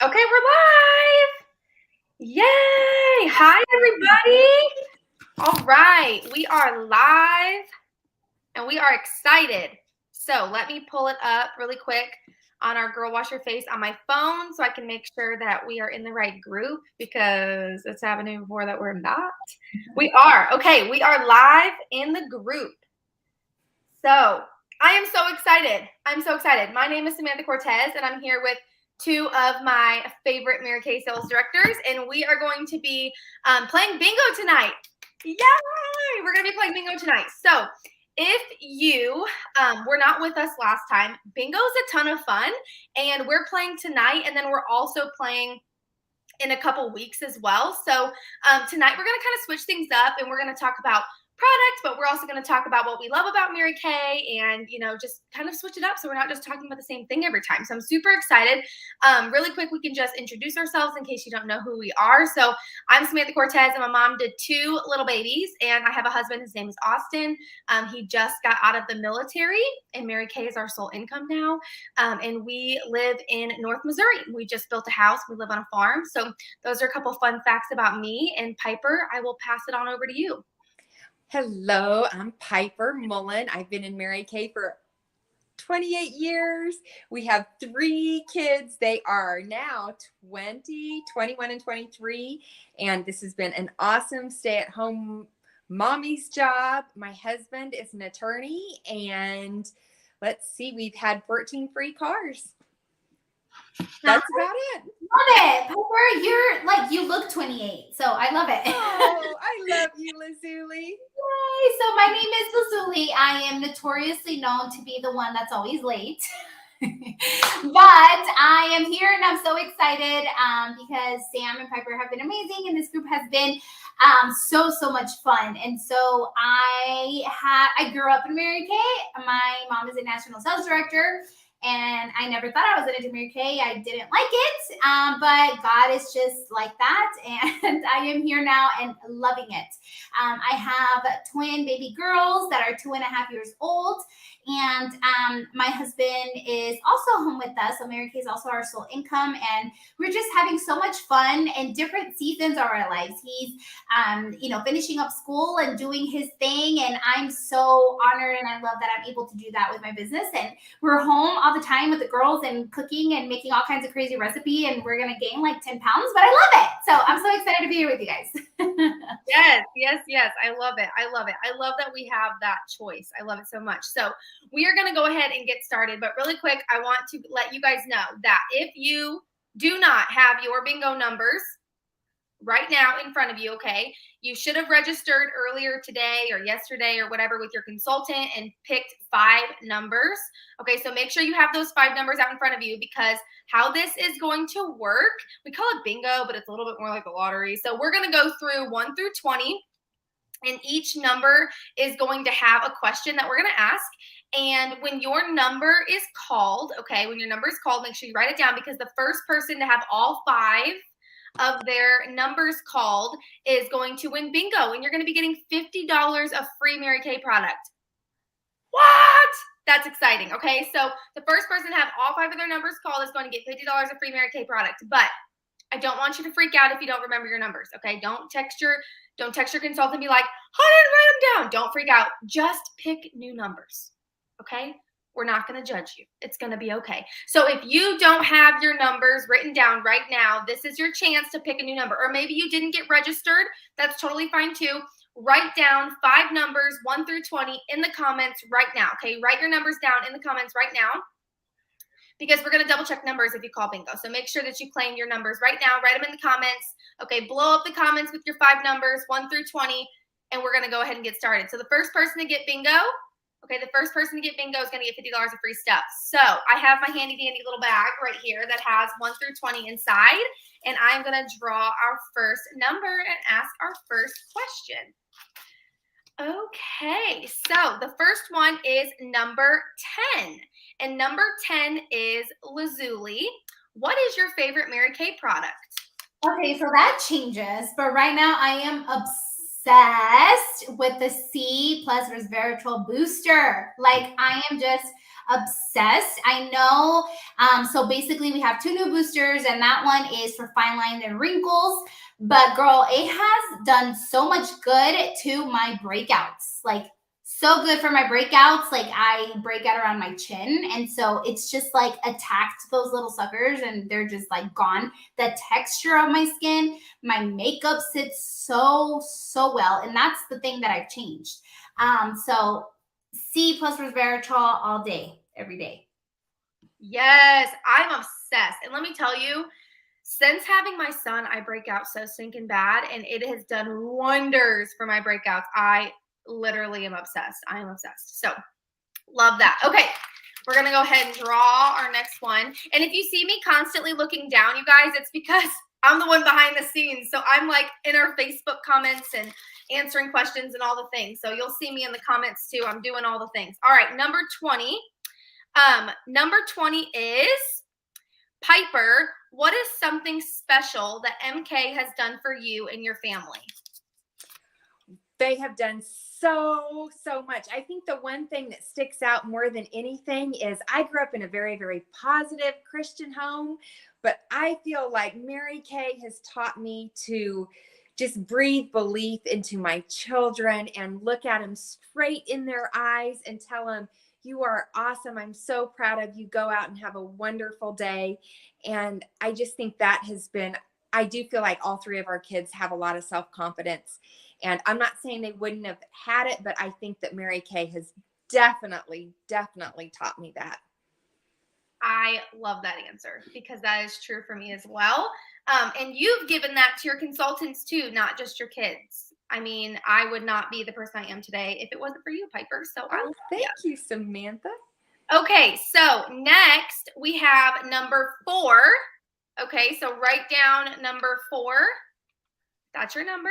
Okay, we're live. Yay! Hi, everybody. All right, we are live and we are excited. So let me pull it up really quick on our Girl Wash Your Face on my phone so I can make sure that we are in the right group because it's happening before that we're not. We are. Okay, we are live in the group. So I am so excited. I'm so excited. My name is Samantha Cortez and I'm here with two of my favorite Mary Kay sales directors, and we are going to be playing bingo tonight. Yay! We're going to be playing bingo tonight. So if you were not with us last time, bingo is a ton of fun, and we're playing tonight, and then we're also playing in a couple weeks as well. So tonight we're going to kind of switch things up, and we're going to talk about products, but we're also going to talk about what we love about Mary Kay and, just kind of switch it up so we're not just talking about the same thing every time. So I'm super excited. Really quick, we can just introduce ourselves in case you don't know who we are. So I'm Samantha Cortez, and my mom did 2 little babies, and I have a husband. His name is Austin. He just got out of the military, and Mary Kay is our sole income now. And we live in North Missouri. We just built a house. We live on a farm. So those are a couple fun facts about me. And Piper, I will pass it on over to you. Hello, I'm Piper Mullen. I've been in Mary Kay for 28 years. We have 3 kids. They are now 20, 21, and 23. And this has been an awesome stay-at-home mommy's job. My husband is an attorney. And let's see, we've had 14 free cars. That's about it. Love it. Piper, you look 28, so I love it. Oh, I love you, Lazuli. Yay. So my name is Lazuli. I am notoriously known to be the one that's always late. But I am here and I'm so excited because Sam and Piper have been amazing and this group has been so much fun. And so I grew up in Mary Kay. My mom is a national sales director. And I never thought I was going to do Mary Kay. I didn't like it, but God is just like that. And I am here now and loving it. I have twin baby girls that are 2.5 years old. And my husband is also home with us. So Mary Kay is also our sole income. And we're just having so much fun in different seasons of our lives. He's, finishing up school and doing his thing. And I'm so honored and I love that I'm able to do that with my business. And we're home all the time with the girls and cooking and making all kinds of crazy recipe. And we're going to gain like 10 pounds, but I love it. So I'm so excited to be here with you guys. Yes. I love it. I love that we have that choice. I love it so much. So we are going to go ahead and get started. But really quick, I want to let you guys know that if you do not have your bingo numbers right now in front of you, okay, you should have registered earlier today or yesterday or whatever with your consultant and picked 5 numbers. Okay, so make sure you have those 5 numbers out in front of you because how this is going to work, we call it bingo, but it's a little bit more like the lottery. So we're going to go through 1 through 20. And each number is going to have a question that we're going to ask. And when your number is called, okay, when your number is called, make sure you write it down because the first person to have all 5 of their numbers called is going to win bingo. And you're going to be getting $50 of free Mary Kay product. What? That's exciting. Okay, so the first person to have all 5 of their numbers called is going to get $50 of free Mary Kay product. But I don't want you to freak out if you don't remember your numbers, okay? Don't text your consultant and be like, I didn't write them down. Don't freak out. Just pick new numbers, okay? We're not going to judge you. It's going to be okay. So if you don't have your numbers written down right now, this is your chance to pick a new number. Or maybe you didn't get registered. That's totally fine too. Write down 5 numbers, 1 through 20 in the comments right now, okay? Write your numbers down in the comments right now, because we're going to double check numbers if you call bingo. So make sure that you claim your numbers right now. Write them in the comments. Okay, blow up the comments with your 5 numbers, 1 through 20, and we're going to go ahead and get started. So the first person to get bingo, okay, the first person to get bingo is going to get $50 of free stuff. So I have my handy dandy little bag right here that has 1 through 20 inside, and I'm going to draw our first number and ask our first question. Okay, so the first one is number 10. And number 10 is Lazuli. What is your favorite Mary Kay product? Okay, so that changes. But right now I am obsessed with the C plus resveratrol booster. Like I am just obsessed. I know. So basically we have 2 new boosters and that one is for fine lines and wrinkles. But girl, it has done so much good to my breakouts. Like so good for my breakouts. Like I break out around my chin. And so it's just like attacked those little suckers and they're just like gone. The texture of my skin, my makeup sits so well. And that's the thing that I've changed. So C plus resveratrol all day, every day. Yes, I'm obsessed. And let me tell you, since having my son, I break out so stinking bad, and it has done wonders for my breakouts. I literally am obsessed. I am obsessed. So love that. Okay, we're going to go ahead and draw our next one. And if you see me constantly looking down, you guys, it's because I'm the one behind the scenes. So I'm like in our Facebook comments and answering questions and all the things. So you'll see me in the comments too. I'm doing all the things. All right, number 20. Number 20 is Piper. What is something special that MK has done for you and your family? They have done so much. I think the one thing that sticks out more than anything is I grew up in a very, very positive Christian home, but I feel like Mary Kay has taught me to just breathe belief into my children and look at them straight in their eyes and tell them, you are awesome. I'm so proud of you. Go out and have a wonderful day. And I just think that has been, I do feel like all 3 of our kids have a lot of self-confidence. And I'm not saying they wouldn't have had it, but I think that Mary Kay has definitely taught me that. I love that answer because that is true for me as well. And you've given that to your consultants too, not just your kids. I mean, I would not be the person I am today if it wasn't for you, Piper. So thank you, Samantha. Okay, so next we have number 4. Okay, so write down number 4. That's your number.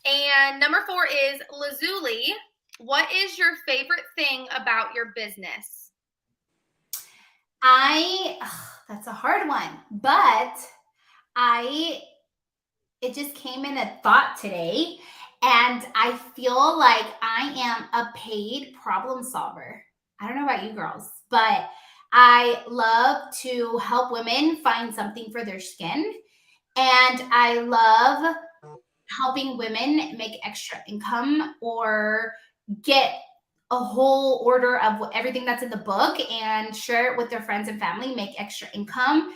And number 4 is Lazuli. What is your favorite thing about your business? That's a hard one, but it just came in a thought today, and I feel like I am a paid problem solver. I don't know about you girls, but I love to help women find something for their skin, and I love helping women make extra income or get a whole order of everything that's in the book and share it with their friends and family, make extra income.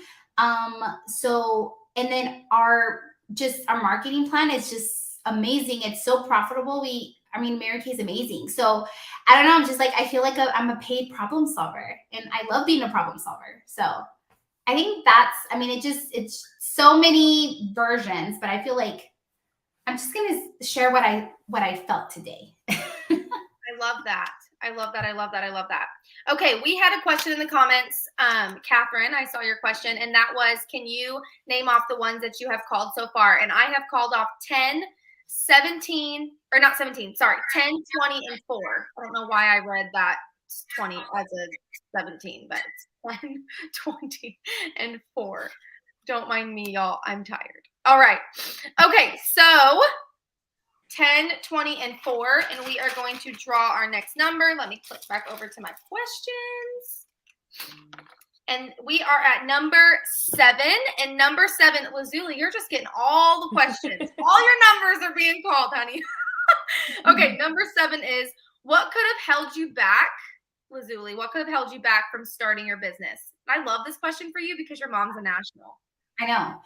And then our marketing plan is just amazing. It's so profitable. Mary Kay is amazing. So I don't know. I'm just like, I feel like I'm a paid problem solver and I love being a problem solver. So I think it's so many versions, but I feel like I'm just going to share what I felt today. I love that. I love that. Okay, we had a question in the comments. Catherine, I saw your question, and that was, can you name off the ones that you have called so far? And I have called off 10, 17, or not 17, sorry, 10, 20, and 4. I don't know why I read that 20 as a 17, but it's 10, 20, and 4. Don't mind me, y'all. I'm tired. All right. Okay, so 10, 20, and 4, and we are going to draw our next number. Let me click back over to my questions. And we are at number 7, and number 7, Lazuli, you're just getting all the questions. All your numbers are being called, honey. Okay, number 7 is, what could have held you back, Lazuli? What could have held you back from starting your business? I love this question for you because your mom's a national. I know.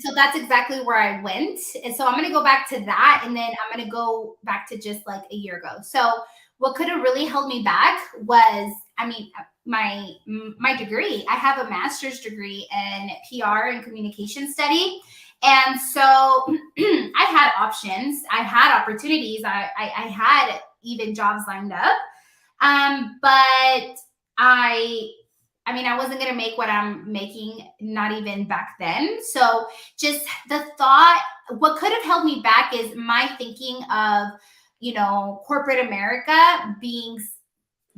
So that's exactly where I went. And so I'm going to go back to that. And then I'm going to go back to just like a year ago. So what could have really held me back was, my degree. I have a master's degree in PR and communication study. And so I had options. I had opportunities. I had even jobs lined up. But I wasn't going to make what I'm making, not even back then. So just the thought, what could have held me back is my thinking of, corporate America being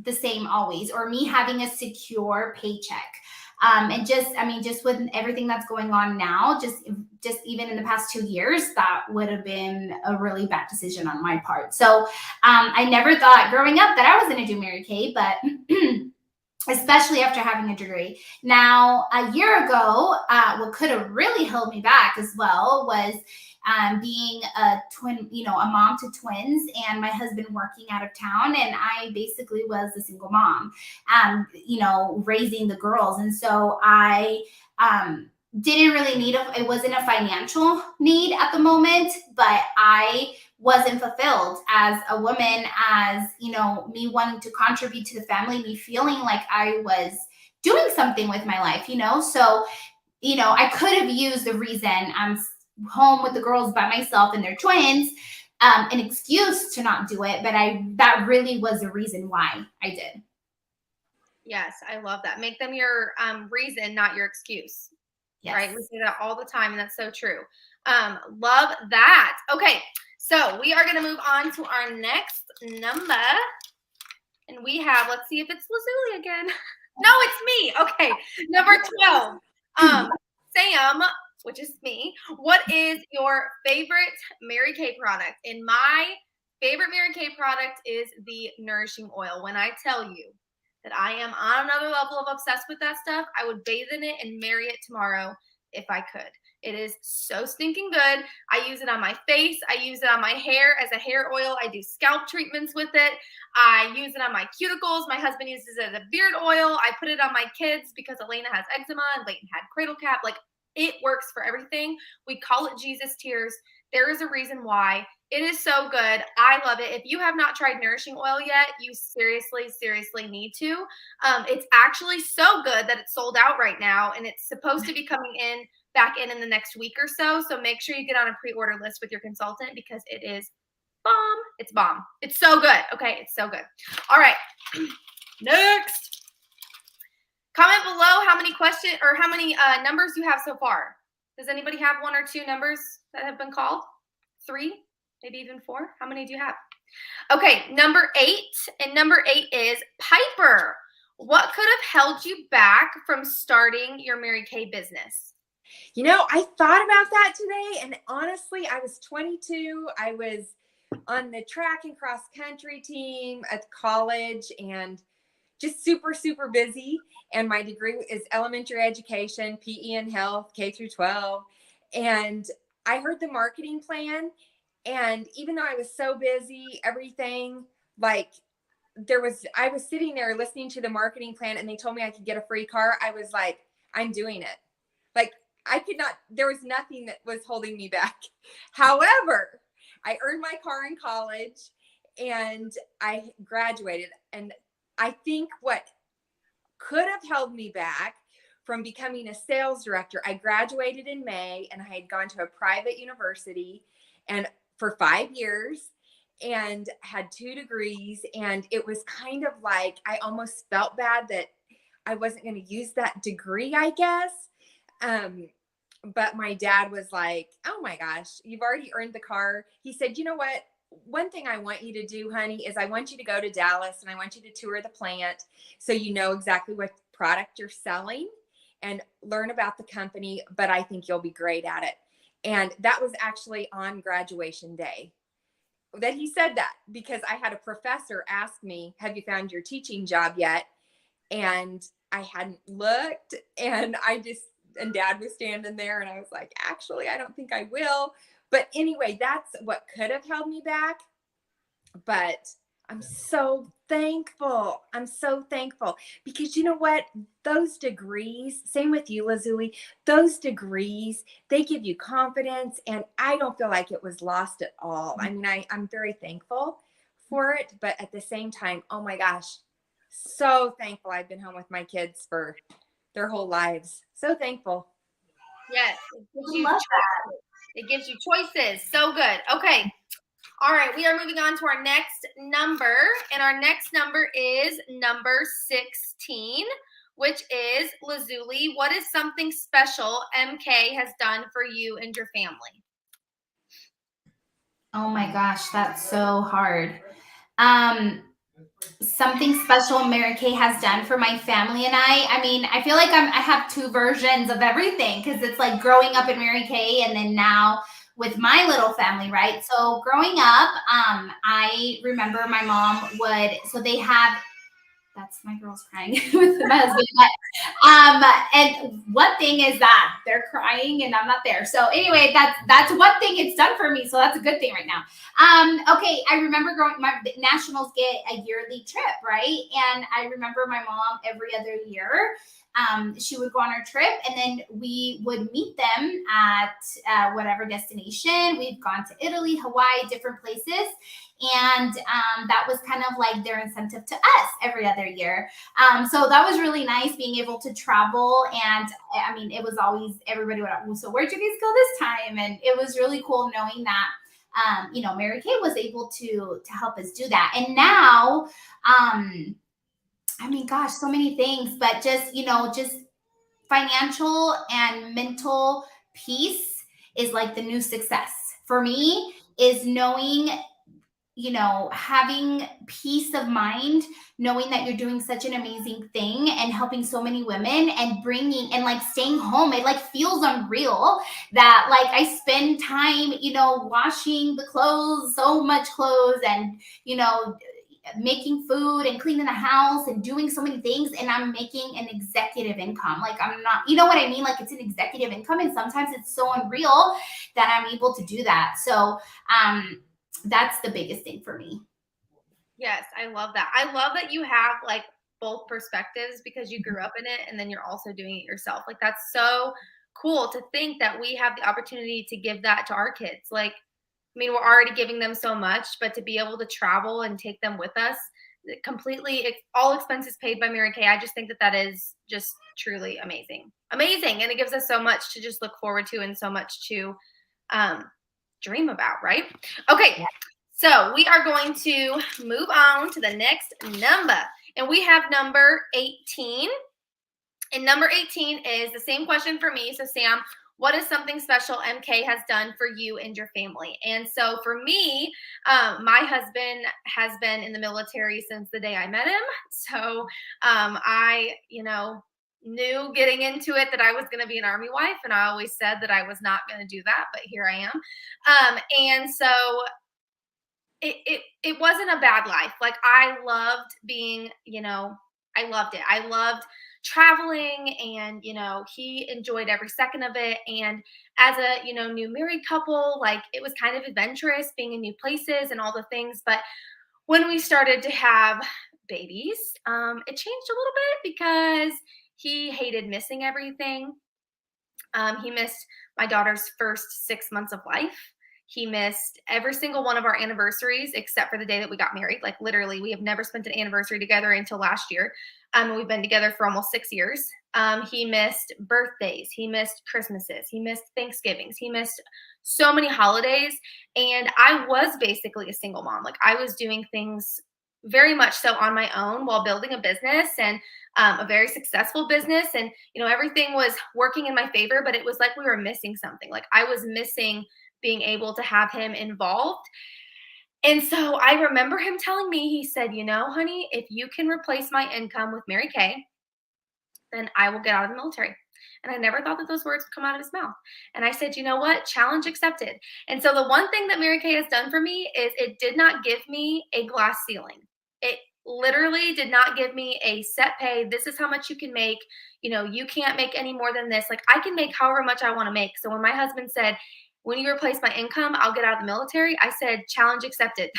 the same always, or me having a secure paycheck. And just with everything that's going on now, just just even in the past 2 years, that would have been a really bad decision on my part. So I never thought growing up that I was going to do Mary Kay, but especially after having a degree. Now, a year ago, what could have really held me back as well was being a twin, a mom to twins, and my husband working out of town. And I basically was a single mom, raising the girls. And so I didn't really need it wasn't a financial need at the moment, but I wasn't fulfilled as a woman, as, me wanting to contribute to the family, me feeling like I was doing something with my life, So, I could have used the reason I'm home with the girls by myself and their twins, an excuse to not do it, but that really was the reason why I did. Yes, I love that. Make them your reason, not your excuse. Yes. Right? We say that all the time, and that's so true. Love that. Okay, so we are going to move on to our next number, and we have, let's see if it's Lazuli again. No, it's me. Okay, number 12. Sam, which is me, what is your favorite Mary Kay product? And my favorite Mary Kay product is the nourishing oil. When I tell you that I am on another level of obsessed with that stuff, I would bathe in it and marry it tomorrow if I could. It is so stinking good. I use it on my face. I use it on my hair as a hair oil. I do scalp treatments with it. I use it on my cuticles. My husband uses it as a beard oil. I put it on my kids because Elena has eczema and Leighton had cradle cap. Like, it works for everything. We call it Jesus Tears. There is a reason why. It is so good. I love it. If you have not tried nourishing oil yet, you seriously, seriously need to. It's actually so good that it's sold out right now, and it's supposed to be coming back in the next week or so. So make sure you get on a pre-order list with your consultant because it is bomb. It's bomb. It's so good. Okay, it's so good. All right. Next. Comment below how many questions or how many numbers you have so far. Does anybody have 1 or 2 numbers that have been called? 3? Maybe even 4? How many do you have? Okay, number 8. And number 8 is Piper. What could have held you back from starting your Mary Kay business? I thought about that today, and honestly, I was 22. I was on the track and cross country team at college and just super, super busy. And my degree is elementary education, PE and health, K through 12. And I heard the marketing plan. And even though I was so busy, everything, I was sitting there listening to the marketing plan, and they told me I could get a free car. I was like, I'm doing it. There was nothing that was holding me back. However, I earned my car in college and I graduated. And I think what could have held me back from becoming a sales director, I graduated in May, and I had gone to a private university and for 5 years and had 2 degrees. And it was kind of like, I almost felt bad that I wasn't going to use that degree, I guess. But my dad was like, oh my gosh, you've already earned the car. He said, you know what? One thing I want you to do, honey, is I want you to go to Dallas and I want you to tour the plant so you know exactly what product you're selling and learn about the company, but I think you'll be great at it. And that was actually on graduation day that he said that, because I had a professor ask me, have you found your teaching job yet? And I hadn't looked, and and Dad was standing there, and I was like, actually, I don't think I will. But anyway, that's what could have held me back. But I'm so thankful. I'm so thankful because you know what? Those degrees, same with you, Lazuli, those degrees, they give you confidence, and I don't feel like it was lost at all. I mean, I'm very thankful for it, but at the same time, oh my gosh, so thankful I've been home with my kids for their whole lives. So thankful. Yes. It gives you choices. So good. Okay. All right. We are moving on to our next number. And our next number is number 16, which is Lazuli. What is something special MK has done for you and your family? Oh my gosh, that's so hard. something special Mary Kay has done for my family and I. I mean, I feel like I have two versions of everything because it's like growing up in Mary Kay and then now with my little family, right? So growing up, I remember my mom would, so they have, that's my girls crying with my husband. And one thing is that they're crying and I'm not there. So anyway, that's one thing it's done for me. So that's a good thing right now. Okay, I remember growing. My nationals get a yearly trip, right? And I remember my mom every other year. She would go on her trip, and then we would meet them at whatever destination. We've gone to Italy, Hawaii, different places, and that was kind of like their incentive to us every other year. So that was really nice being able to travel. And I mean, it was always everybody would, so where'd you guys go this time? And it was really cool knowing that, Mary Kay was able to help us do that. And now, I mean, gosh, so many things, but just, just financial and mental peace is like the new success for me, is knowing, having peace of mind, knowing that you're doing such an amazing thing and helping so many women and bringing and like staying home. It like feels unreal that like I spend time, washing the clothes, so much clothes, and, making food and cleaning the house and doing so many things, and I'm making an executive income. Like I'm not, you know what I mean? Like it's an executive income, and sometimes it's so unreal that I'm able to do that. So that's the biggest thing for me. Yes, I love that. I love that you have like both perspectives because you grew up in it and then you're also doing it yourself. Like that's so cool to think that we have the opportunity to give that to our kids. Like, I mean, we're already giving them so much, but to be able to travel and take them with us completely, all expenses paid by Mary Kay. I just think that that is just truly amazing. Amazing. And it gives us so much to just look forward to and so much to dream about, right? Okay. So we are going to move on to the next number. And we have number 18. And number 18 is the same question for me. So Sam, what is something special MK has done for you and your family? And so for me, my husband has been in the military since the day I met him. So I, knew getting into it that I was going to be an Army wife. And I always said that I was not going to do that, but here I am. And so it wasn't a bad life. Like I loved being, I loved it. I loved traveling, and he enjoyed every second of it. And as a new married couple, like it was kind of adventurous being in new places and all the things. But when we started to have babies, it changed a little bit because he hated missing everything. He missed my daughter's first 6 months of life. He missed every single one of our anniversaries except for the day that we got married. Like literally, we have never spent an anniversary together until last year. We've been together for almost 6 years. He missed birthdays. He missed Christmases. He missed Thanksgivings. He missed so many holidays. And I was basically a single mom. Like I was doing things very much so on my own while building a business, and a very successful business. And, everything was working in my favor, but it was like we were missing something. Like I was missing being able to have him involved. And so I remember him telling me, he said, honey, if you can replace my income with Mary Kay, then I will get out of the military. And I never thought that those words would come out of his mouth. And I said, you know what? Challenge accepted. And so the one thing that Mary Kay has done for me is it did not give me a glass ceiling. It literally did not give me a set pay. This is how much you can make. You can't make any more than this. Like I can make however much I want to make. So when my husband said, when you replace my income, I'll get out of the military, I said, challenge accepted.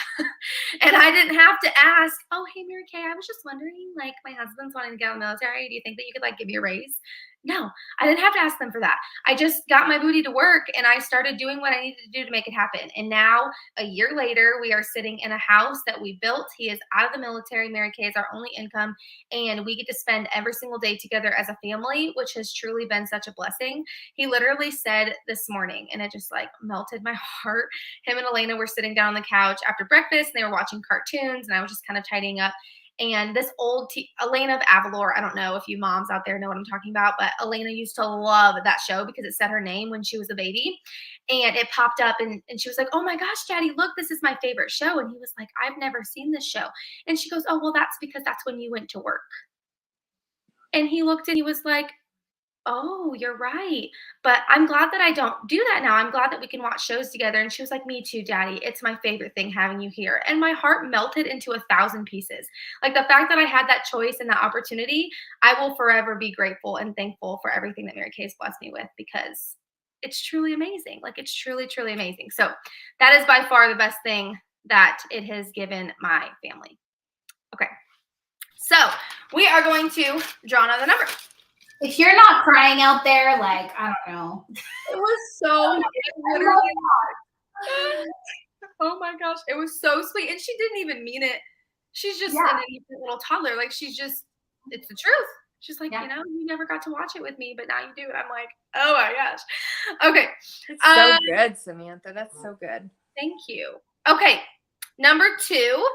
And I didn't have to ask, oh, hey, Mary Kay, I was just wondering, like, my husband's wanting to get out of the military. Do you think that you could, like, give me a raise? No, I didn't have to ask them for that. I just got my booty to work and I started doing what I needed to do to make it happen. And now, a year later, we are sitting in a house that we built. He is out of the military. Mary Kay is our only income. And we get to spend every single day together as a family, which has truly been such a blessing. He literally said this morning, and it just like melted my heart. Him and Elena were sitting down on the couch after breakfast and they were watching cartoons, and I was just kind of tidying up. And this Elena of Avalor, I don't know if you moms out there know what I'm talking about, but Elena used to love that show because it said her name when she was a baby. And it popped up and she was like, oh my gosh, Daddy, look, this is my favorite show. And he was like, I've never seen this show. And she goes, oh, well, that's because that's when you went to work. And he looked and he was like, oh, you're right. But I'm glad that I don't do that now. I'm glad that we can watch shows together. And she was like, me too, Daddy. It's my favorite thing having you here. And my heart melted into 1,000 pieces. Like the fact that I had that choice and that opportunity, I will forever be grateful and thankful for everything that Mary Kay has blessed me with because it's truly amazing. Like it's truly, truly amazing. So that is by far the best thing that it has given my family. Okay. So we are going to draw another number. If you're not crying out there, like, I don't know. It was so, oh my gosh, it was so sweet. And she didn't even mean it. She's just an innocent little toddler. Like she's just, it's the truth. She's like, you know, you never got to watch it with me, but now you do. And I'm like, oh my gosh. Okay. It's so good, Samantha. That's so good. Thank you. Okay. Number 2.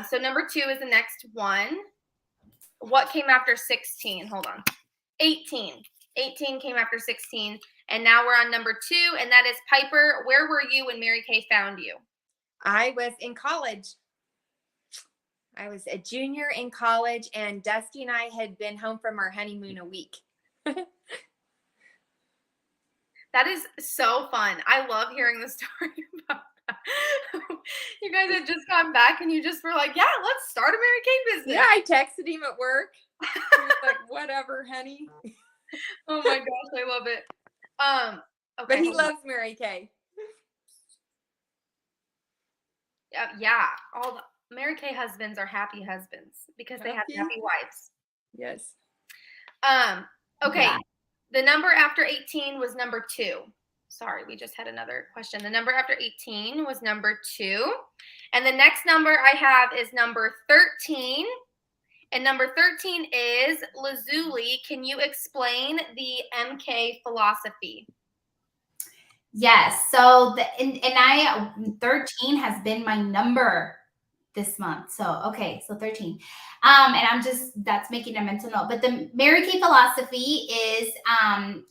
So number 2 is the next one. What came after 16? Hold on. 18. 18 came after 16. And now we're on number 2. And that is Piper. Where were you when Mary Kay found you? I was in college. I was a junior in college, and Dusty and I had been home from our honeymoon a week. That is so fun. I love hearing the story about that. You guys had just gone back and you just were like, yeah, let's start a Mary Kay business. Yeah, I texted him at work. He was like, whatever, honey. Oh my gosh, I love it. Okay, but he loves Mary Kay. Yeah. All the Mary Kay husbands are happy husbands because they have happy wives. Yes. Okay. Yeah. The number after 18 was number 2. Sorry, we just had another question. The number after 18 was number 2. And the next number I have is number 13. And number 13 is Lazuli. Can you explain the MK philosophy? Yes. So and 13 has been my number this month. So, okay. So 13. And that's making a mental note. But the Mary Kay philosophy is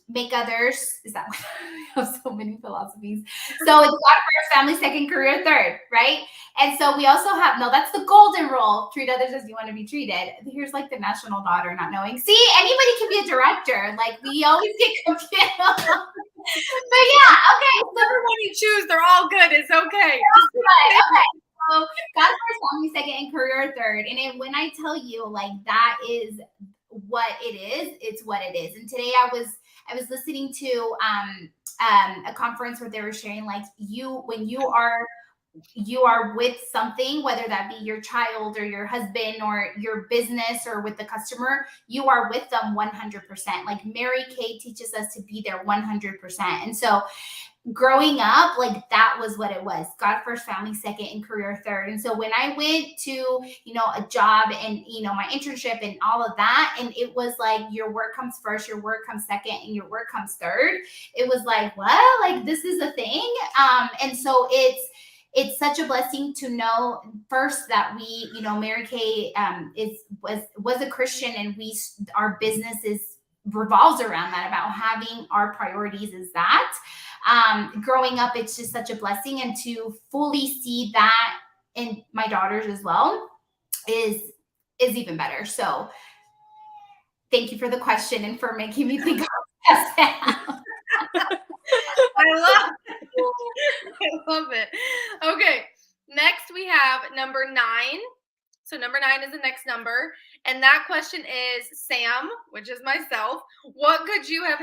make others. Is that what I have so many philosophies? So it's God first, family second, career third, right? And so we also have, that's the golden rule. Treat others as you want to be treated. Here's like the national daughter not knowing. See, anybody can be a director. Like we always get confused. But yeah, okay. So Whichever one you choose, they're all good. It's okay. Okay. So God first, family second, and career third. And when I tell you, like that is what it is, it's what it is. And today I was listening to a conference where they were sharing like when you are with something, whether that be your child or your husband or your business or with the customer, you are with them 100%. Like Mary Kay teaches us to be there 100%. And so growing up, like that was what it was. God first, family second, and career third. And so when I went to, a job and, my internship and all of that, and it was like your work comes first, your work comes second, and your work comes third. It was like, what? Like this is a thing. And so it's such a blessing to know first that we, Mary Kay was a Christian, and our business revolves around that, about having our priorities is that. Growing up, it's just such a blessing, and to fully see that in my daughters as well is even better. So thank you for the question and for making me think of that. I love it. Okay. Next we have number 9. So number 9 is the next number. And that question is, Sam, which is myself, what could have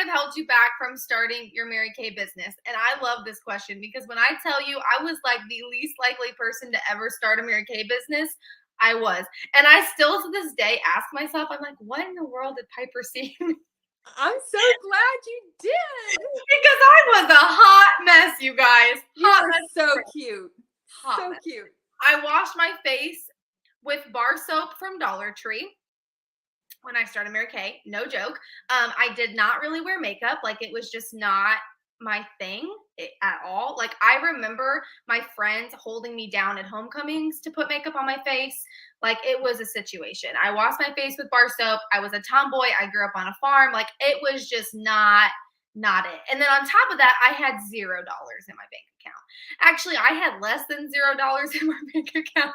held you back from starting your Mary Kay business? And I love this question because when I tell you I was like the least likely person to ever start a Mary Kay business, I was. And I still to this day ask myself, I'm like, what in the world did Piper see? I'm so glad you did. Because I was a hot mess, you guys. Hot mess. So cute. So cute. I washed my face with bar soap from Dollar Tree when I started Mary Kay. No joke. I did not really wear makeup. Like it was just not my thing at all. Like, I remember my friends holding me down at homecomings to put makeup on my face. Like, it was a situation. I washed my face with bar soap. I was a tomboy. I grew up on a farm. Like, it was just not it. And then on top of that, I had $0 in my bank account. Actually, I had less than $0 in my bank account.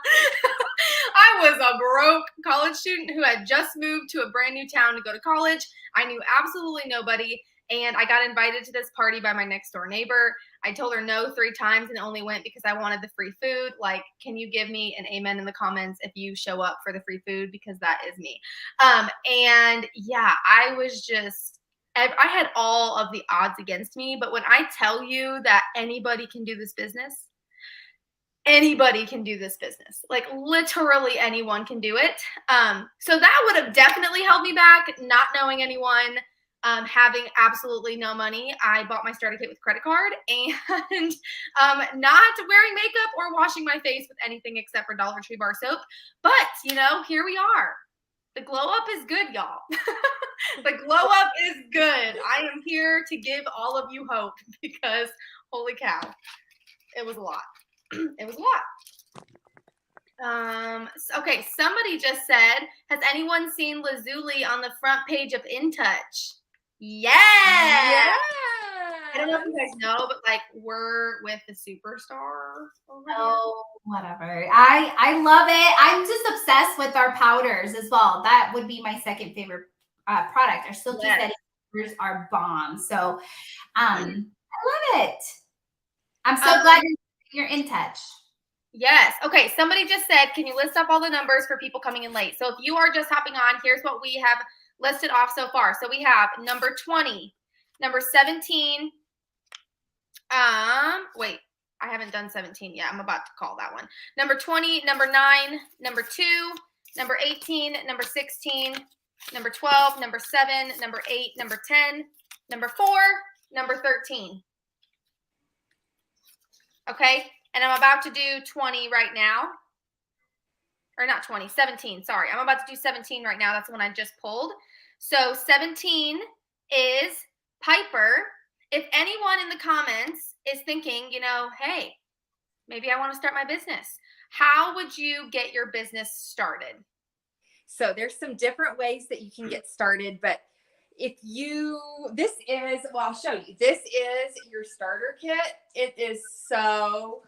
I was a broke college student who had just moved to a brand new town to go to college. I knew absolutely nobody. And I got invited to this party by my next door neighbor. I told her no 3 times and only went because I wanted the free food. Like, can you give me an amen in the comments if you show up for the free food? Because that is me. And yeah, I was just, I had all of the odds against me. But when I tell you that anybody can do this business, anybody can do this business. Like, literally anyone can do it. So that would have definitely held me back, not knowing anyone. Having absolutely no money. I bought my starter kit with credit card and not wearing makeup or washing my face with anything except for Dollar Tree bar soap. But, you know, here we are. The glow up is good, y'all. The glow up is good. I am here to give all of you hope because holy cow, it was a lot. It was a lot. Okay, somebody just said, has anyone seen Lazuli on the front page of In Touch? Yeah. I don't know if you guys know, but like, we're with the superstar. Oh, whatever. I love it. I'm just obsessed with our powders as well. That would be my second favorite product. Our Silky Steady powders are bomb. So I love it. I'm so glad you're In Touch. Yes. Okay. Somebody just said, can you list up all the numbers for people coming in late? So if you are just hopping on, here's what we have listed off so far. So we have number 20, number 17. Wait, I haven't done 17 yet. I'm about to call that one. Number 20, number 9, number 2, number 18, number 16, number 12, number 7, number 8, number 10, number 4, number 13. Okay. And I'm about to do 20 right now. Or not 20, 17. Sorry. I'm about to do 17 right now. That's the one I just pulled. So 17 is Piper. If anyone in the comments is thinking, you know, hey, maybe I want to start my business, how would you get your business started? So there's some different ways that you can get started, but I'll show you. This is your starter kit. It is so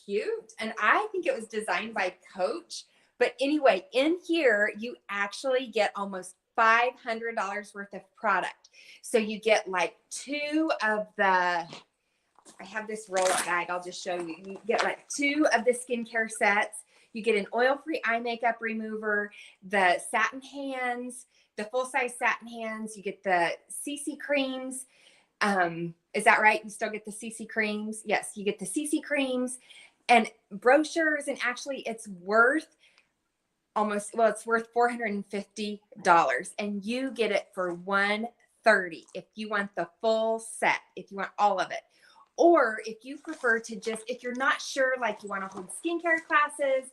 cute. And I think it was designed by Coach. But anyway, in here, you actually get almost $500 worth of product. So you get like 2 of I have this roll-up bag. I'll just show you. You get like 2 of the skincare sets. You get an oil-free eye makeup remover, the satin hands, the full-size satin hands. You get the CC creams. Is that right? You still get the CC creams? Yes, you get the CC creams and brochures. And actually, it's worth $450, and you get it for $130 if you want the full set, if you want all of it. Or if you prefer to if you're not sure, like you want to hold skincare classes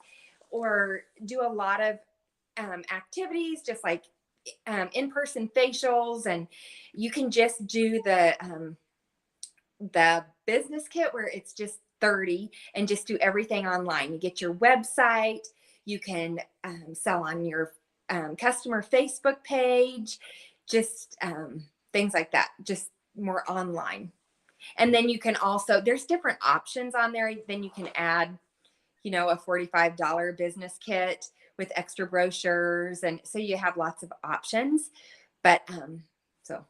or do a lot of activities, just like in-person facials, and you can just do the business kit where it's just $30 and just do everything online. You get your website. You can sell on your customer Facebook page, just things like that, just more online. And then you can also, there's different options on there. Then you can add, you know, a $45 business kit with extra brochures. And so you have lots of options. But so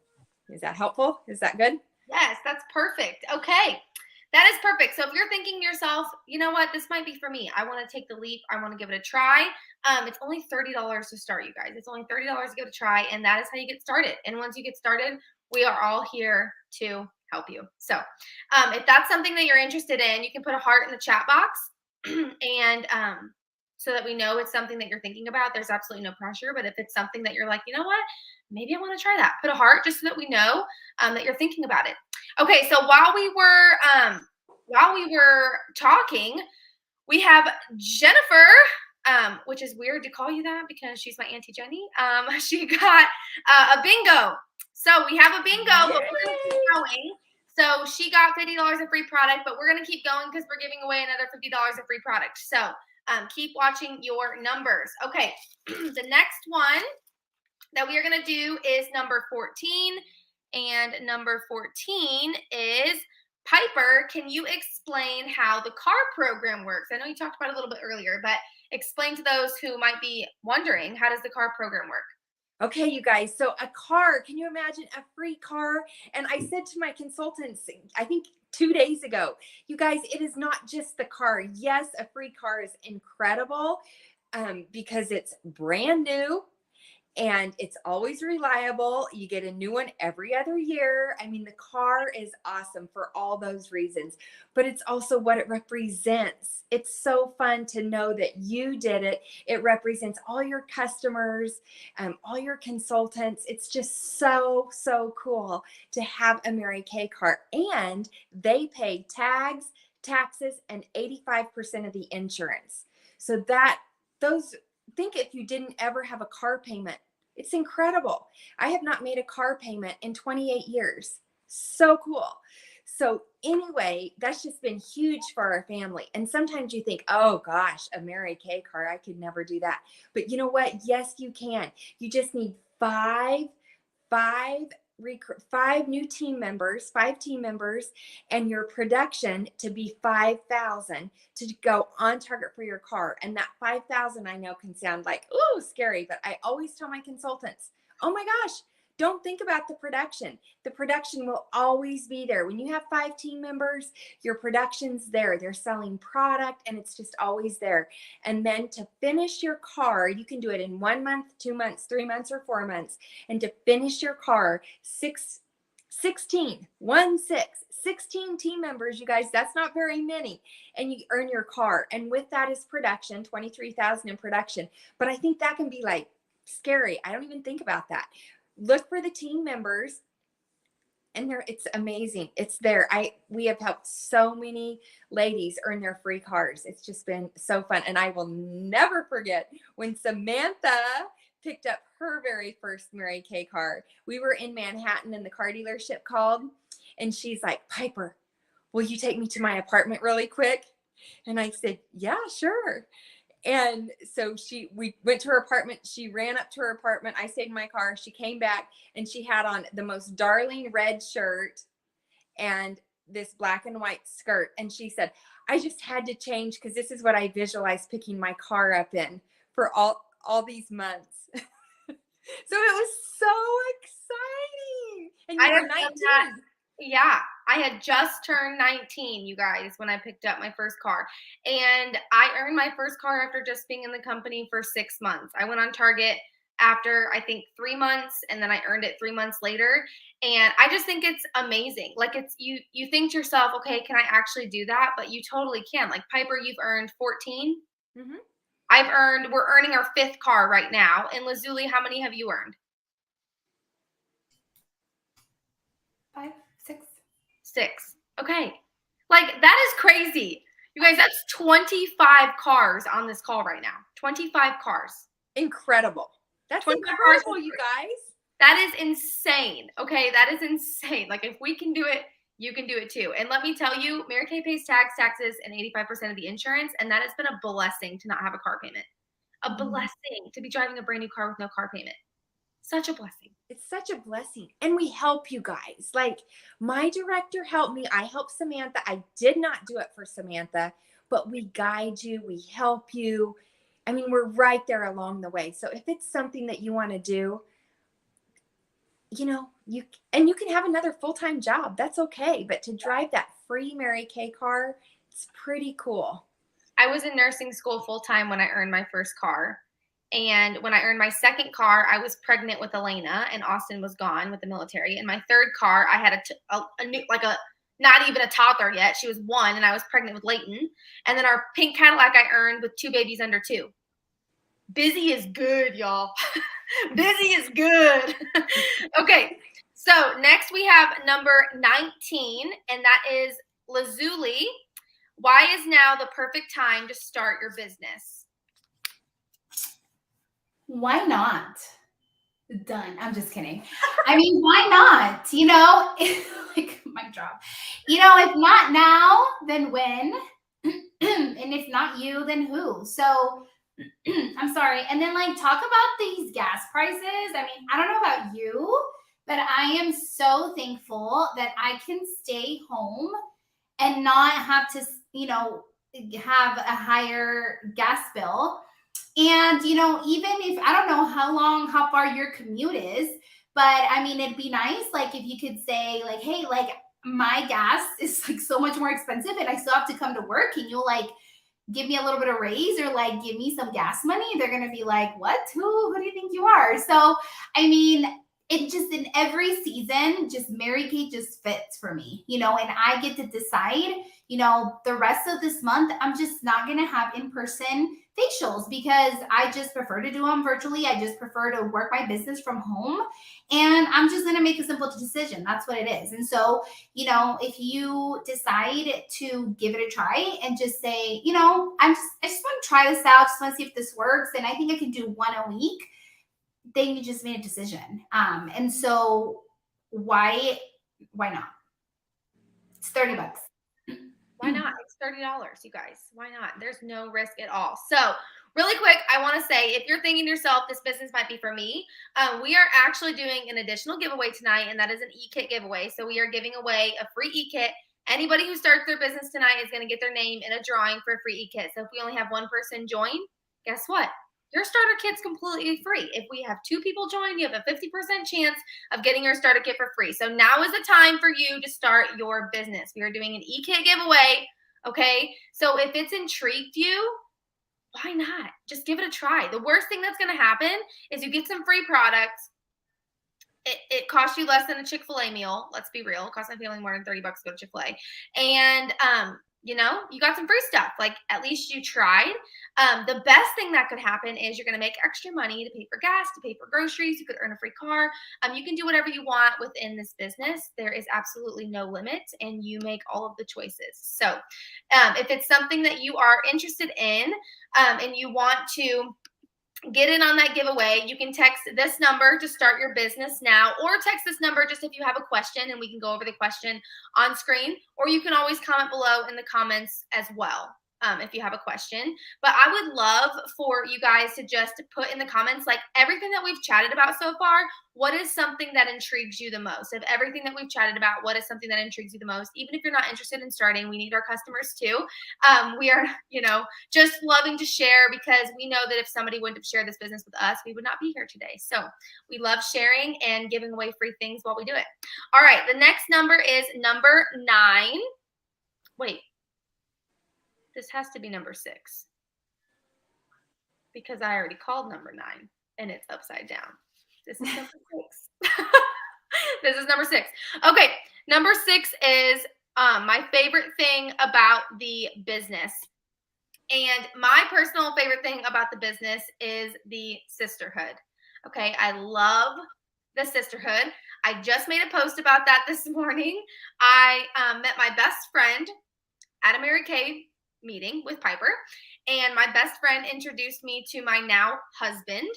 is that helpful? Is that good? Yes, that's perfect. Okay. That is perfect. So if you're thinking to yourself, you know what, this might be for me. I want to take the leap. I want to give it a try. It's only $30 to start, you guys. It's only $30 to give it a try. And that is how you get started. And once you get started, we are all here to help you. So if that's something that you're interested in, you can put a heart in the chat box. And so that we know it's something that you're thinking about. There's absolutely no pressure. But if it's something that you're like, you know what, maybe I want to try that, put a heart just so that we know that you're thinking about it. Okay, so while we were talking, we have Jennifer, which is weird to call you that because she's my Auntie Jenny. She got a bingo. So we have a bingo, but we're going to keep going. So she got $50 of free product, but we're going to keep going because we're giving away another $50 of free product. So keep watching your numbers. Okay, the next one that we are going to do is number 14. And number 14 is Piper. Can you explain how the car program works? I know you talked about it a little bit earlier, but explain to those who might be wondering, how does the car program work? Okay, you guys. So a car, can you imagine a free car? And I said to my consultants, I think 2 days ago, you guys, it is not just the car. Yes, a free car is incredible because it's brand new. And it's always reliable. You get a new one every other year. I mean, the car is awesome for all those reasons, but it's also what it represents. It's so fun to know that you did it. It represents all your customers, all your consultants. It's just so, so cool to have a Mary Kay car. And they pay tags, taxes, and 85% of the insurance. So think if you didn't ever have a car payment. It's incredible. I have not made a car payment in 28 years. So cool. So anyway, that's just been huge for our family. And sometimes you think, oh gosh, a Mary Kay car, I could never do that. But you know what? Yes, you can. You just need five new team members, 5 team members, and your production to be 5,000 to go on target for your car. And that 5,000 I know can sound like, ooh, scary, but I always tell my consultants, oh my gosh, don't think about the production. The production will always be there. When you have 5 team members, your production's there. They're selling product and it's just always there. And then to finish your car, you can do it in 1 month, 2 months, 3 months, or 4 months. And to finish your car, 16 team members, you guys, that's not very many. And you earn your car. And with that is production, 23,000 in production. But I think that can be like scary. I don't even think about that. Look for the team members, and it's amazing. It's there. We have helped so many ladies earn their free cars. It's just been so fun. And I will never forget when Samantha picked up her very first Mary Kay car. We were in Manhattan and the car dealership called, and she's like, Piper, will you take me to my apartment really quick? And I said, yeah, sure. And so we went to her apartment. She ran up to her apartment. I stayed in my car. She came back and she had on the most darling red shirt and this black and white skirt. And she said, I just had to change because this is what I visualized picking my car up in for all these months. So it was so exciting. And you were 19. Yeah, I had just turned 19, you guys, when I picked up my first car. And I earned my first car after just being in the company for 6 months. I went on target after, I think, 3 months, and then I earned it 3 months later. And I just think it's amazing. Like, it's you think to yourself, okay, can I actually do that? But you totally can. Like, Piper, you've earned 14. Mm-hmm. We're earning our 5th car right now. And Lazuli, how many have you earned? 5, 6. 6. Okay. Like, that is crazy. You guys, that's 25 cars on this call right now. 25 cars. Incredible. That's 25 incredible, cars. you guys. That is insane. Okay, that is insane. Like, if we can do it, you can do it too. And let me tell you, Mary Kay pays tax, taxes, and 85% of the insurance. And that has been a blessing to not have a car payment. A blessing to be driving a brand new car with no car payment. Such a blessing. It's such a blessing. And we help you guys. Like, my director helped me. I helped Samantha. I did not do it for Samantha, but we guide you. We help you. I mean, we're right there along the way. So if it's something that you want to do, you know, you can have another full-time job. That's okay. But to drive that free Mary Kay car, it's pretty cool. I was in nursing school full-time when I earned my first car. And when I earned my second car, I was pregnant with Elena, and Austin was gone with the military. And my third car, I had a new, like not even a toddler yet. She was 1, and I was pregnant with Layton. And then our pink Cadillac I earned with 2 babies under 2. Busy is good, y'all. Busy is good. Okay, so next we have number 19, and that is Lazuli. Why is now the perfect time to start your business? Why not? Done. I'm just kidding. I mean, why not? You know, like my job. You know, if not now, then when? And if not you, then who? So I'm sorry. And then like talk about these gas prices. I mean, I don't know about you, but I am so thankful that I can stay home and not have to, you know, have a higher gas bill. And, you know, even if I don't know how far your commute is, but I mean, it'd be nice, like, if you could say, like, hey, like, my gas is like so much more expensive and I still have to come to work. Can you like give me a little bit of raise or like give me some gas money? They're going to be like, what? Who do you think you are? So, I mean, it just in every season, just Mary Kay just fits for me, you know, and I get to decide, you know, the rest of this month, I'm just not going to have in-person facials because I just prefer to do them virtually. I just prefer to work my business from home and I'm just going to make a simple decision. That's what it is. And so, you know, if you decide to give it a try and just say, you know, I just want to try this out, just want to see if this works. And I think I can do one a week. Then you just made a decision. And so why not? It's $30. Why not? It's $30, you guys. Why not? There's no risk at all. So really quick, I want to say, if you're thinking to yourself, this business might be for me, we are actually doing an additional giveaway tonight, and that is an e-kit giveaway. So we are giving away a free e-kit. Anybody who starts their business tonight is going to get their name in a drawing for a free e-kit. So if we only have one person join, guess what? Your starter kit's completely free. If we have 2 people join, you have a 50% chance of getting your starter kit for free. So now is the time for you to start your business. We are doing an e-kit giveaway, okay? So if it's intrigued you, why not? Just give it a try. The worst thing that's going to happen is you get some free products. It costs you less than a Chick-fil-A meal. Let's be real. It costs my family more than $30 to go to Chick-fil-A. And, you know, you got some free stuff. Like, at least you tried. The best thing that could happen is you're going to make extra money to pay for gas, to pay for groceries. You could earn a free car. You can do whatever you want within this business. There is absolutely no limit, and you make all of the choices. So if it's something that you are interested in and you want to get in on that giveaway, you can text this number to start your business now, or text this number just if you have a question and we can go over the question on screen, or you can always comment below in the comments as well. If you have a question. But I would love for you guys to just put in the comments, like, everything that we've chatted about so far, what is something that intrigues you the most? Of everything that we've chatted about, what is something that intrigues you the most? Even if you're not interested in starting, we need our customers too. We are, you know, just loving to share, because we know that if somebody wouldn't have shared this business with us, we would not be here today. So we love sharing and giving away free things while we do it. All right, the next number is number 9. Wait. This has to be number 6, because I already called number 9 and it's upside down. This is number 6. This is number 6. Okay, number 6 is my favorite thing about the business. And my personal favorite thing about the business is the sisterhood. Okay, I love the sisterhood. I just made a post about that this morning. I met my best friend at a Mary Kay meeting with Piper, and my best friend introduced me to my now husband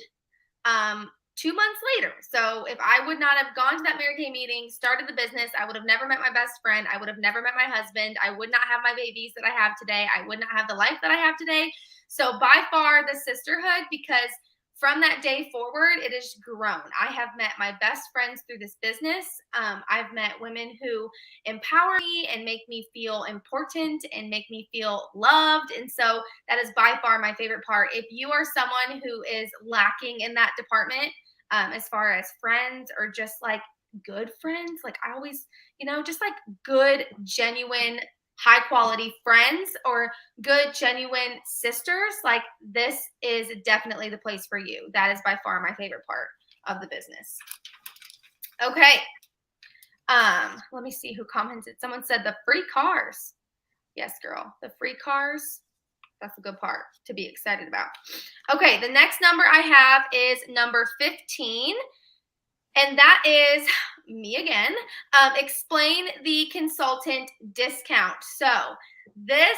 2 months later. So if I would not have gone to that Mary Kay meeting, started the business, I would have never met my best friend. I would have never met my husband. I would not have my babies that I have today. I would not have the life that I have today. So by far the sisterhood, because from that day forward, it has grown. I have met my best friends through this business. I've met women who empower me and make me feel important and make me feel loved. And so that is by far my favorite part. If you are someone who is lacking in that department, as far as friends or just like good friends, like I always, you know, just like good, genuine, high quality friends or good, genuine sisters, like this is definitely the place for you. That is by far my favorite part of the business. Okay. Let me see who commented. Someone said the free cars. Yes, girl, the free cars. That's a good part to be excited about. Okay. The next number I have is number 15. And that is me again. Explain the consultant discount. So this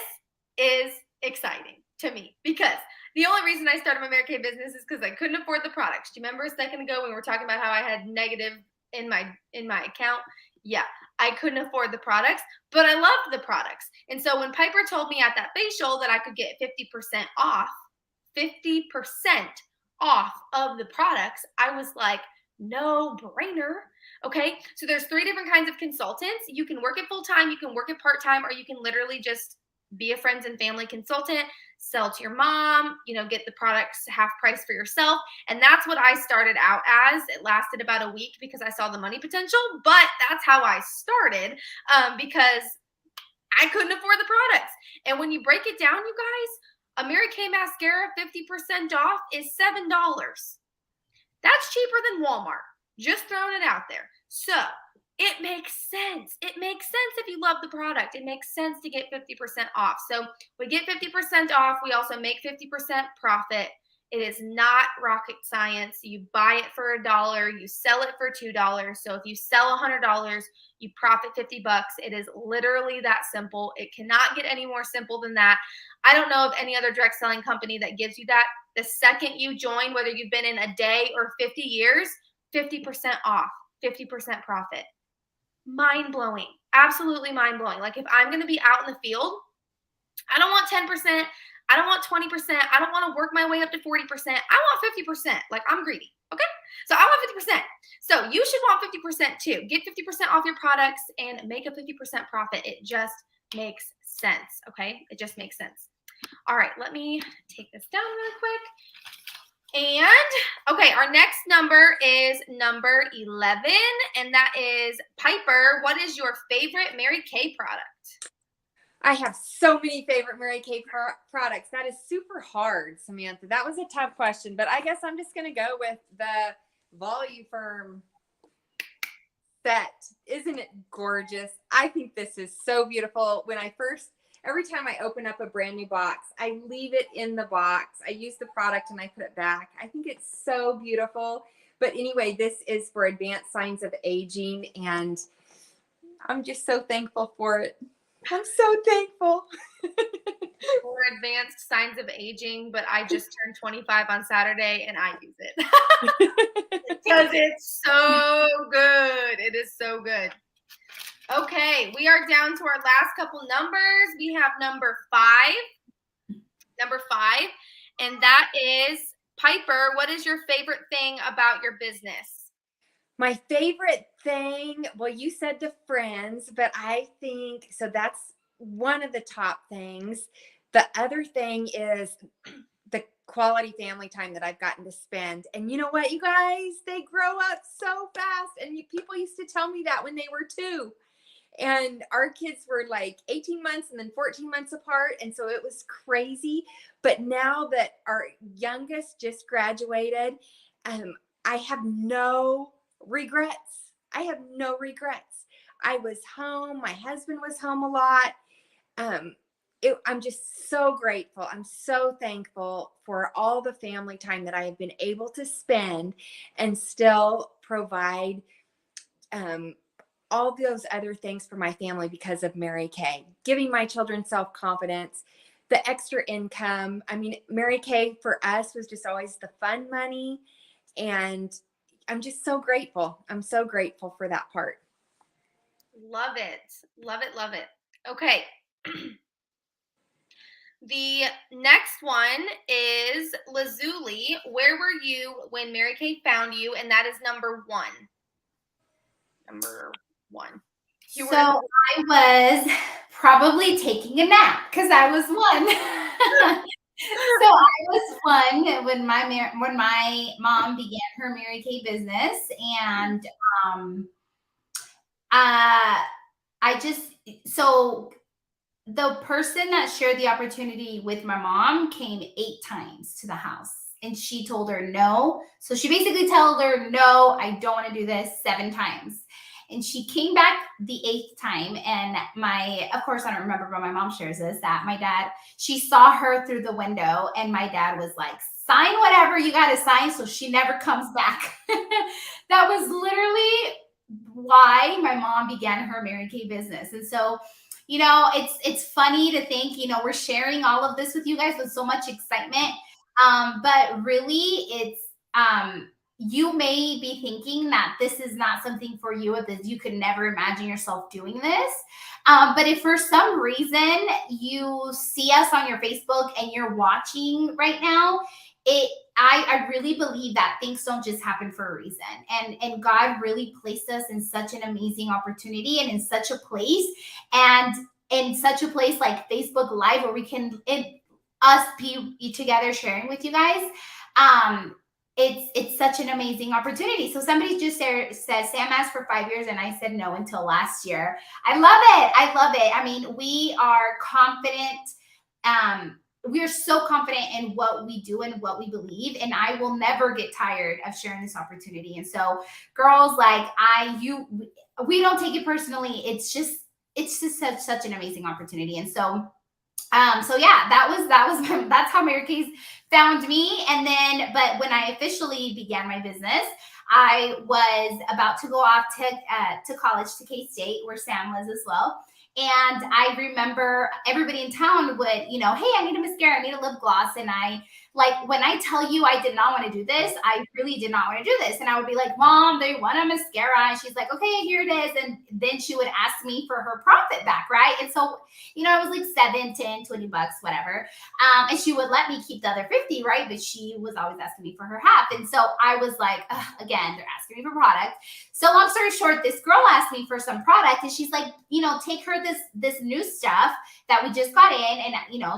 is exciting to me because The only reason I started my Mary Kay business is because I couldn't afford the products. Do you remember a second ago when we were talking about how I had negative in my account? Yeah, I couldn't afford the products, but I loved the products. And so when Piper told me at that facial that I could get 50% off, 50% off of the products, I was like, no brainer. Okay. So there's 3 different kinds of consultants. You can work it full time, you can work it part time, or you can literally just be a friends and family consultant, sell to your mom, get the products half price for yourself. And that's what I started out as. It lasted about a week because I saw the money potential, but that's how I started because I couldn't afford the products. And when you break it down, you guys, a Mary Kay mascara 50% off is $7. That's cheaper than Walmart. Just throwing it out there. So it makes sense. It makes sense if you love the product. It makes sense to get 50% off. So we get 50% off. We also make 50% profit. It is not rocket science. You buy it for $1, you sell it for $2. So if you sell $100, you profit $50. It is literally that simple. It cannot get any more simple than that. I don't know of any other direct selling company that gives you that. The second you join, whether you've been in a day or 50 years, 50% off, 50% profit. Mind blowing. Absolutely mind blowing. Like if I'm going to be out in the field, I don't want 10%. I don't want 20%. I don't want to work my way up to 40%. I want 50%. Like I'm greedy. Okay. So I want 50%. So you should want 50% too. Get 50% off your products and make a 50% profit. It just makes sense. Okay. It just makes sense. All right. Let me take this down really quick. And okay, our next number is number 11, and that is Piper. What is your favorite Mary Kay product? I have so many favorite Mary Kay products. That is super hard, Samantha. That was a tough question, but I guess I'm just going to go with the Voluform set. Isn't it gorgeous? I think this is so beautiful. Every time I open up a brand new box, I leave it in the box. I use the product and I put it back. I think it's so beautiful. But anyway, this is for advanced signs of aging, and I'm just so thankful for it. I'm so thankful. For advanced signs of aging, but I just turned 25 on Saturday and I use it because it's so good. It is so good. Okay, we are down to our last couple numbers. We have number 5, and that is Piper. What is your favorite thing about your business? My favorite thing, well, you said the friends, but I think, so that's one of the top things. The other thing is the quality family time that I've gotten to spend. And you know what, you guys, they grow up so fast. And people used to tell me that when they were 2. And our kids were like 18 months and then 14 months apart. And so it was crazy. But now that our youngest just graduated, I have no regrets. I was home. My husband was home a lot. I'm just so grateful. I'm so thankful for all the family time that I have been able to spend and still provide all those other things for my family because of Mary Kay, giving my children self-confidence, the extra income. I mean, Mary Kay for us was just always the fun money. And I'm just so grateful. I'm so grateful for that part. Love it. Love it. Love it. Okay. The next one is Lazuli. Where were you when Mary Kay found you? And that is number 1. Number 1. I was probably taking a nap because I was 1. So I was 1 when my mom began her Mary Kay business, and the person that shared the opportunity with my mom came 8 times to the house, and she told her no. So she basically told her, no, I don't want to do this 7 times. And she came back the 8th time. And of course, I don't remember, but my mom shares this, that my dad, she saw her through the window, and my dad was like, sign whatever you got to sign so she never comes back. That was literally why my mom began her Mary Kay business. And so, it's funny to think, we're sharing all of this with you guys with so much excitement. But really it's, you may be thinking that this is not something for you, or that you could never imagine yourself doing this. But if for some reason you see us on your Facebook and you're watching right now, I really believe that things don't just happen for a reason. And God really placed us in such an amazing opportunity and in such a place, and in such a place like Facebook Live where we can us be together sharing with you guys. It's such an amazing opportunity. So somebody just says Sam asked for 5 years and I said no until last year. I love it. I love it. I mean, we are confident. We are so confident in what we do and what we believe, and I will never get tired of sharing this opportunity. And so, girls, like we don't take it personally. It's just such an amazing opportunity. And so yeah, that's how Mary Kay's found me. And then, but when I officially began my business, I was about to go off to college, to K-State, where Sam was as well. And I remember everybody in town would, hey, I need a mascara, I need a lip gloss. And when I tell you I did not want to do this, I really did not want to do this. And I would be like, Mom, they want a mascara. And she's like, okay, here it is. And then she would ask me for her profit back, right? And so, it was like $7, $10, $20, whatever. And she would let me keep the other 50, right? But she was always asking me for her half. And so I was like, again, they're asking me for product. So long story short, this girl asked me for some product, and she's like, take her this new stuff that we just got in, and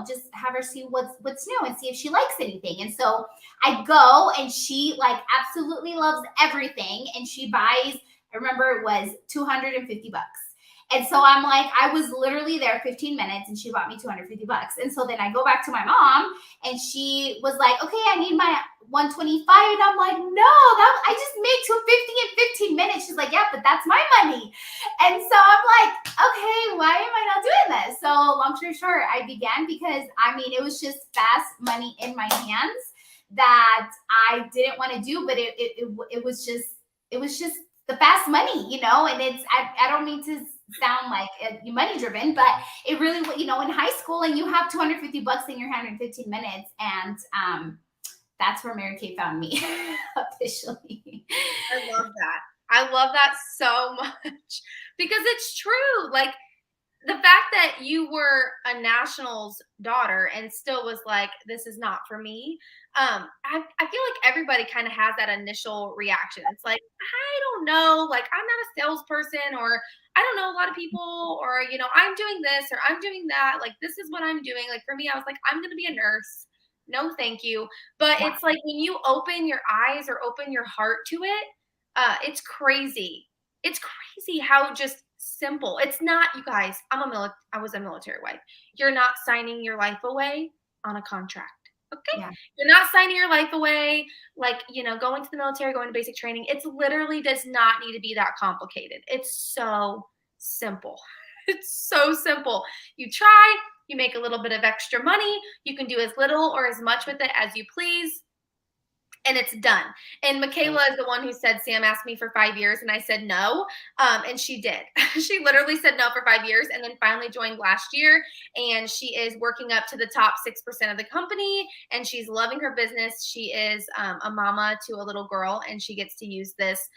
just have her see what's new and see if she likes anything. And so I go, and she absolutely loves everything, and she buys, I remember it was $250. And so I'm like, I was literally there 15 minutes and she bought me $250. And so then I go back to my mom, and she was like, okay, I need my 125. And I'm like, no, I just made $250 in 15 minutes. She's like, yeah, but that's my money. And so I'm like, okay, why am I not doing this? So long story short, I began because it was just fast money in my hands that I didn't want to do, but it was just the fast money, and it's, I don't mean to sound like money driven, but it really, in high school, and you have $250 in your hand in 15 minutes. And that's where Mary Kay found me officially. I love that. I love that so much, because it's true. Like, the fact that you were a national's daughter and still was like, this is not for me. I feel like everybody kind of has that initial reaction. It's like, I don't know, like, I'm not a salesperson, or I don't know a lot of people, or, I'm doing this or I'm doing that. Like, this is what I'm doing. Like, for me, I was like, I'm going to be a nurse. No, thank you. But yeah. It's like when you open your eyes or open your heart to it, it's crazy. It's crazy how just simple. It's not, you guys, I was a military wife. You're not signing your life away on a contract. Okay. Yeah. You're not signing your life away, like, going to the military, going to basic training. It's literally does not need to be that complicated. It's so simple. It's so simple. You try, you make a little bit of extra money. You can do as little or as much with it as you please. And it's done. And Michaela is the one who said, Sam asked me for 5 years. And I said no. And she did. She literally said no for 5 years, and then finally joined last year. And she is working up to the top 6% of the company. And she's loving her business. She is a mama to a little girl, and she gets to use this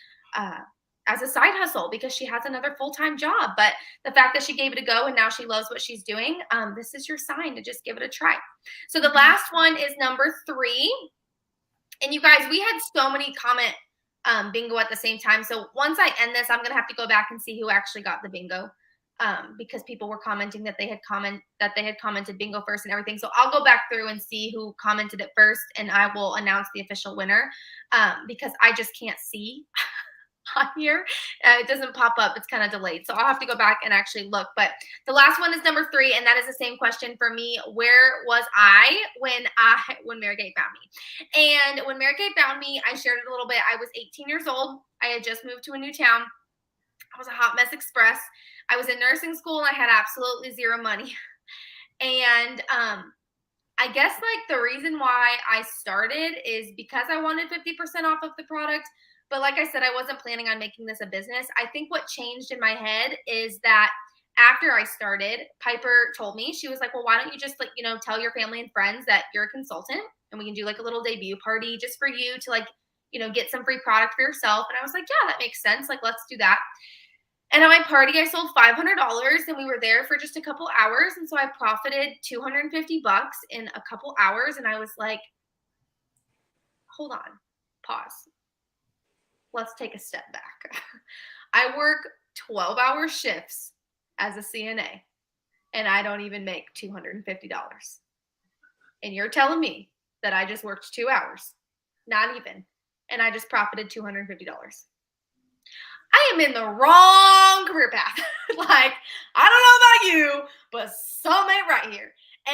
as a side hustle because she has another full-time job. But the fact that she gave it a go and now she loves what she's doing, this is your sign to just give it a try. So the last one is number 3. And you guys, we had so many comment bingo at the same time. So once I end this, I'm going to have to go back and see who actually got the bingo because people were commenting that they had commented bingo first and everything. So I'll go back through and see who commented it first, and I will announce the official winner because I just can't see on here. It doesn't pop up. It's kind of delayed. So I'll have to go back and actually look. But the last one is number 3. And that is the same question for me. Where was I when Mary Kay found me? And when Mary Kay found me, I shared it a little bit. I was 18 years old. I had just moved to a new town. I was a hot mess express. I was in nursing school and I had absolutely zero money. And, I guess the reason why I started is because I wanted 50% off of the product. But like I said, I wasn't planning on making this a business. I think what changed in my head is that after I started, Piper told me, she was like, well, why don't you just tell your family and friends that you're a consultant and we can do like a little debut party just for you to like, you know, get some free product for yourself. And I was like, yeah, that makes sense. Like, let's do that. And at my party, I sold $500 and we were there for just a couple hours. And so I profited $250 in a couple hours. And I was like, hold on, pause. Let's take a step back. I work 12-hour shifts as a CNA and I don't even make $250. And you're telling me that I just worked 2 hours, not even, and I just profited $250. I am in the wrong career path. Like, I don't know about you, but something ain't right here.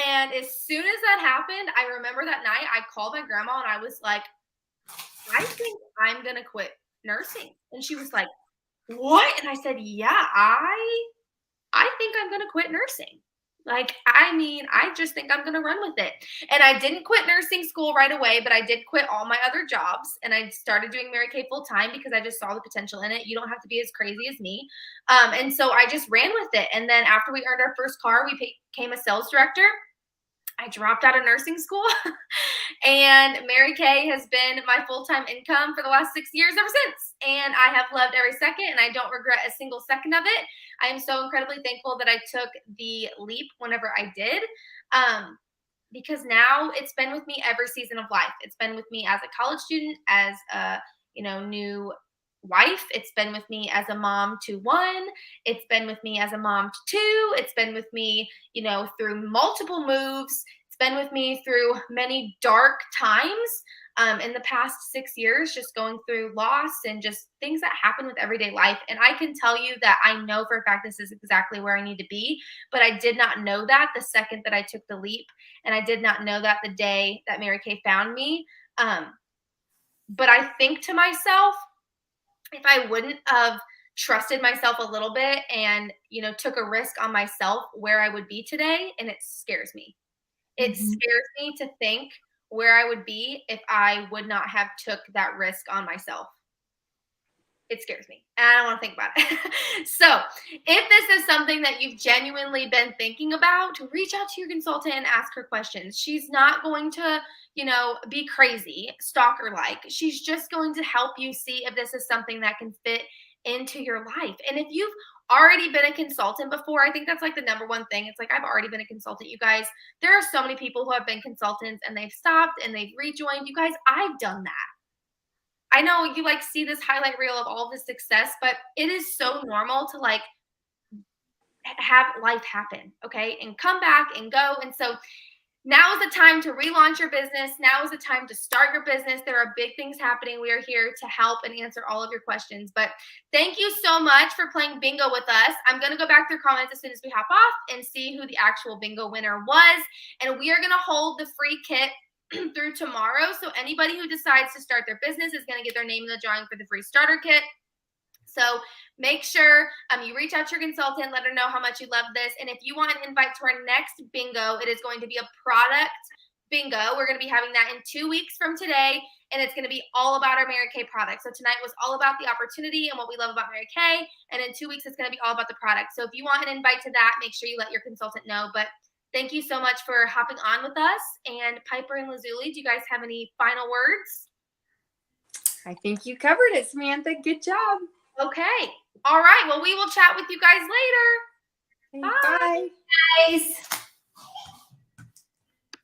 And as soon as that happened, I remember that night I called my grandma and I was like, I think I'm going to quit nursing. And she was like, what? And I said, yeah, I think I'm going to quit nursing. Like, I mean, I just think I'm going to run with it. And I didn't quit nursing school right away, but I did quit all my other jobs. And I started doing Mary Kay full time because I just saw the potential in it. You don't have to be as crazy as me. And so I just ran with it. And then after we earned our first car, we became a sales director. I dropped out of nursing school and Mary Kay has been my full-time income for the last 6 years ever since. And I have loved every second and I don't regret a single second of it. I am so incredibly thankful that I took the leap whenever I did, because now it's been with me every season of life. It's been with me as a college student, as a, you know, new wife. It's been with me as a mom to one. It's been with me as a mom to two. It's been with me, you know, through multiple moves. It's been with me through many dark times in the past 6 years, just going through loss and just things that happen with everyday life. And I can tell you that I know for a fact this is exactly where I need to be, but I did not know that the second that I took the leap, and I did not know that the day that Mary Kay found me. But I think to myself, if I wouldn't have trusted myself a little bit and, you know, took a risk on myself, where I would be today, and it scares me. It scares me to think where I would be if I would not have took that risk on myself. It scares me. And I don't want to think about it. So if this is something that you've genuinely been thinking about, reach out to your consultant and ask her questions. She's not going to, you know, be crazy, stalker-like. She's just going to help you see if this is something that can fit into your life. And if you've already been a consultant before, I think that's like the number one thing. It's like, I've already been a consultant, you guys. There are so many people who have been consultants and they've stopped and they've rejoined. You guys, I've done that. I know you like see this highlight reel of all this success, but it is so normal to like have life happen, okay? And come back and go. And so now is the time to relaunch your business. Now is the time to start your business. There are big things happening. We are here to help and answer all of your questions. But thank you so much for playing bingo with us. I'm going to go back through comments as soon as we hop off and see who the actual bingo winner was. And we are going to hold the free kit through tomorrow. So anybody who decides to start their business is going to get their name in the drawing for the free starter kit. So make sure you reach out to your consultant, let her know how much you love this. And if you want an invite to our next bingo, it is going to be a product bingo. We're going to be having that in 2 weeks from today. And it's going to be all about our Mary Kay product. So tonight was all about the opportunity and what we love about Mary Kay. And in 2 weeks, it's going to be all about the product. So if you want an invite to that, make sure you let your consultant know. But thank you so much for hopping on with us. And Piper and Lazuli, do you guys have any final words? I think you covered it, Samantha. Good job. Okay. All right. Well, we will chat with you guys later. Bye. Guys.